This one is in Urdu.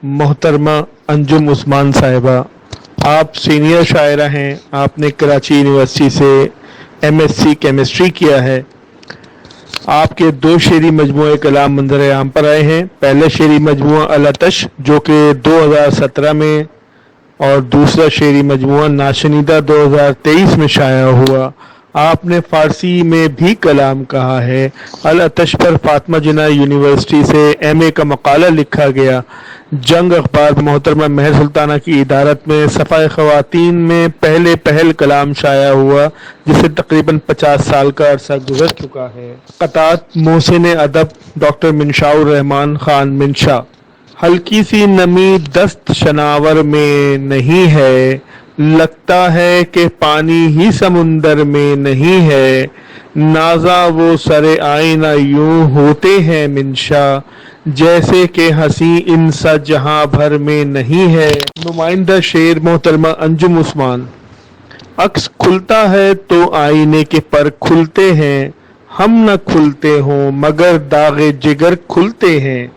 محترمہ انجم عثمان صاحبہ، آپ سینئر شاعرہ ہیں۔ آپ نے کراچی یونیورسٹی سے MSc کیمسٹری کیا ہے۔ آپ کے 2 شعری مجموعے کلام منظر عام پر آئے ہیں۔ پہلا شعری مجموعہ العطش جو کہ 2017 میں اور دوسرا شعری مجموعہ ناشنیدہ 2023 میں شائع ہوا۔ آپ نے فارسی میں بھی کلام کہا ہے۔ العطش پر فاطمہ جناح یونیورسٹی سے MA کا مقالہ لکھا گیا۔ جنگ اخبار محترمہ مہر سلطانہ کی ادارت میں صفحہ خواتین میں پہل کلام شائع ہوا، جسے تقریباً 50 سال کا عرصہ گزر چکا ہے۔ قطعات محسن ادب ڈاکٹر منشاء الرحمان خان منشا۔ ہلکی سی نمی دست شناور میں نہیں ہے، لگتا ہے کہ پانی ہی سمندر میں نہیں ہے، نازاں وہ سر آئینہ یوں ہوتے ہیں منشا، جیسے کہ ہنسی ان سا جہاں بھر میں نہیں ہے۔ نمائندہ شعر محترمہ انجم عثمان۔ عکس کھلتا ہے تو آئینے کے پر کھلتے ہیں، ہم نہ کھلتے ہوں مگر داغ جگر کھلتے ہیں۔